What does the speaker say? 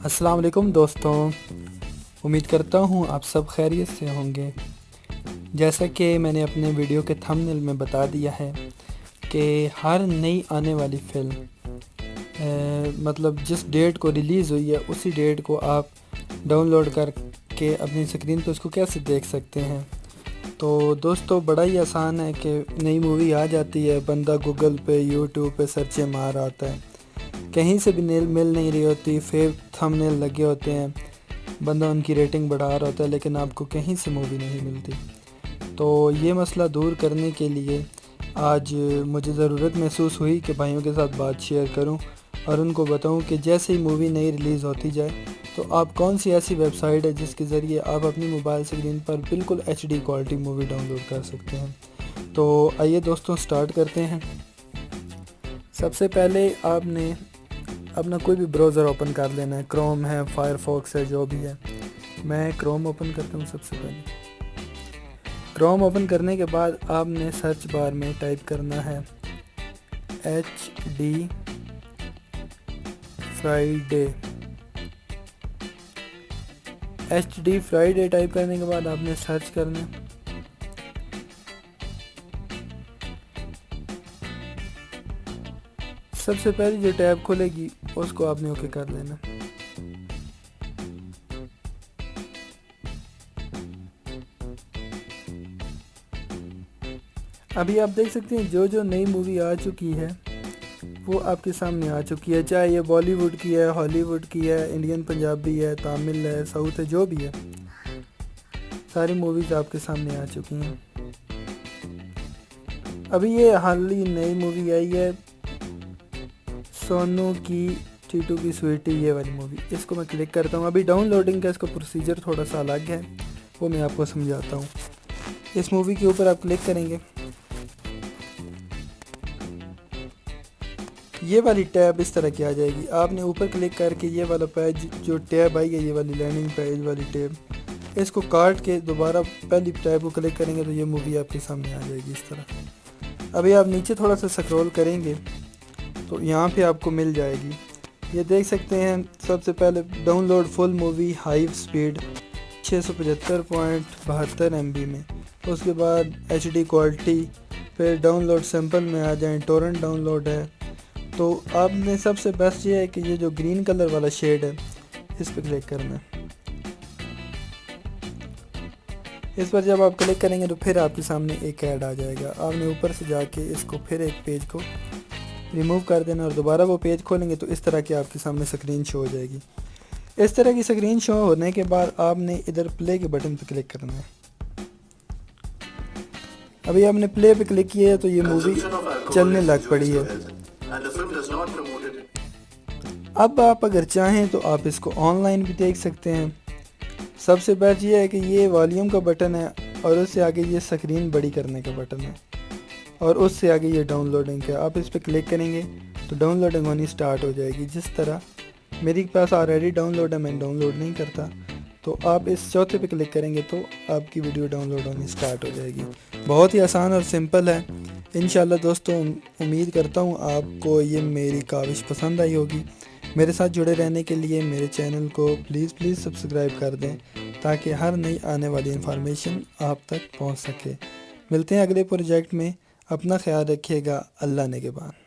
السلام علیکم دوستوں، امید کرتا ہوں آپ سب خیریت سے ہوں گے۔ جیسا کہ میں نے اپنے ویڈیو کے تھمبنیل میں بتا دیا ہے کہ ہر نئی آنے والی فلم مطلب جس ڈیٹ کو ریلیز ہوئی ہے اسی ڈیٹ کو آپ ڈاؤن لوڈ کر کے اپنی اسکرین پہ اس کو کیسے دیکھ سکتے ہیں۔ تو دوستو بڑا ہی آسان ہے کہ نئی مووی آ جاتی ہے، بندہ گوگل پہ یوٹیوب پہ سرچیں مار آتا ہے، کہیں سے بھی مل نہیں رہی ہوتی، فیک تھمبنیل لگے ہوتے ہیں، بندہ ان کی ریٹنگ بڑھا رہا ہوتا ہے لیکن آپ کو کہیں سے مووی نہیں ملتی۔ تو یہ مسئلہ دور کرنے کے لیے آج مجھے ضرورت محسوس ہوئی کہ بھائیوں کے ساتھ بات شیئر کروں اور ان کو بتاؤں کہ جیسے ہی مووی نئی ریلیز ہوتی جائے تو آپ کون سی ایسی ویب سائٹ ہے جس کے ذریعے آپ اپنی موبائل اسکرین پر بالکل HD quality movie download کر سکتے ہیں۔ تو آئیے دوستوں سٹارٹ کرتے ہیں۔ سب سے پہلے آپ نے اپنا کوئی بھی براؤزر اوپن کر لینا ہے، کروم ہے، فائر فاکس ہے، جو بھی ہے۔ میں کروم اوپن کرتا ہوں۔ سب سے پہلے کروم اوپن کرنے کے بعد آپ نے سرچ بار میں ٹائپ کرنا ہے HD Friday. HD Friday type کرنے کے بعد آپ نے سرچ کرنا ہے۔ سب سے پہلی جو ٹیب کھلے گی اس کو آپ نے اوکے کر لینا۔ ابھی آپ دیکھ سکتے ہیں جو نئی مووی آ چکی ہے وہ آپ کے سامنے آ چکی ہے، چاہے یہ بالی ووڈ کی ہے، ہالی ووڈ کی ہے، انڈین پنجابی ہے، تامل ہے، ساؤتھ ہے، جو بھی ہے، ساری موویز آپ کے سامنے آ چکی ہیں۔ ابھی یہ حال ہی نئی مووی آئی ہے سونو کی ٹیٹو کی سویٹی، یہ والی مووی، اس کو میں کلک کرتا ہوں۔ ابھی ڈاؤن لوڈنگ کا اس کا پروسیجر تھوڑا سا الگ ہے، وہ میں آپ کو سمجھاتا ہوں۔ اس مووی کے اوپر آپ کلک کریں گے، یہ والی ٹیب اس طرح کی آ جائے گی۔ آپ نے اوپر کلک کر کے یہ والا پیج جو ٹیب آئی ہے، یہ والی لینڈنگ پیج والی ٹیب، اس کو کاٹ کے دوبارہ پہلی ٹیب کو کلک کریں گے تو یہ مووی آپ کے سامنے آ جائے گی اس طرح۔ ابھی آپ نیچے تھوڑا سا سکرول کریں گے تو یہاں پہ آپ کو مل جائے گی، یہ دیکھ سکتے ہیں۔ سب سے پہلے ڈاؤن لوڈ فل مووی ہائی سپیڈ 675.72 MB میں، اس کے بعد HD کوالٹی، پھر ڈاؤن لوڈ سمپل میں آ جائیں، ٹورنٹ ڈاؤن لوڈ ہے۔ تو آپ نے سب سے بیسٹ یہ ہے کہ یہ جو گرین کلر والا شیڈ ہے اس پہ کلک کرنا ہے۔ اس پر جب آپ کلک کریں گے تو پھر آپ کے سامنے ایک ایڈ آ جائے گا، آپ نے اوپر سے جا کے اس کو پھر ایک پیج کو ریموو کر دینا اور دوبارہ وہ پیج کھولیں گے تو اس طرح کی آپ کے سامنے سکرین شو ہو جائے گی۔ اس طرح کی سکرین شو ہونے کے بعد آپ نے ادھر پلے کے بٹن پہ کلک کرنا ہے۔ ابھی آپ نے پلے پہ کلک کیا ہے تو یہ مووی چلنے لگ پڑی ہے۔ اب آپ اگر چاہیں تو آپ اس کو آن لائن بھی دیکھ سکتے ہیں۔ سب سے بیسٹ یہ ہے کہ یہ والیوم کا بٹن ہے اور اس سے آگے یہ سکرین بڑی کرنے کا بٹن ہے اور اس سے آگے یہ ڈاؤن لوڈنگ کا۔ آپ اس پہ کلک کریں گے تو ڈاؤن لوڈنگ ہونی سٹارٹ ہو جائے گی۔ جس طرح میری پاس آلریڈی ڈاؤن لوڈ ہے، میں ڈاؤن لوڈ نہیں کرتا، تو آپ اس چوتھے پہ کلک کریں گے تو آپ کی ویڈیو ڈاؤن لوڈ ہونی سٹارٹ ہو جائے گی۔ بہت ہی آسان اور سمپل ہے۔ انشاءاللہ دوستوں امید کرتا ہوں آپ کو یہ میری کاوش پسند آئی ہوگی۔ میرے ساتھ جڑے رہنے کے لیے میرے چینل کو پلیز سبسکرائب کر دیں تاکہ ہر نئی آنے والی انفارمیشن آپ تک پہنچ سکے۔ ملتے ہیں اگلے پروجیکٹ میں، اپنا خیال رکھیے گا۔ اللہ نگہبان۔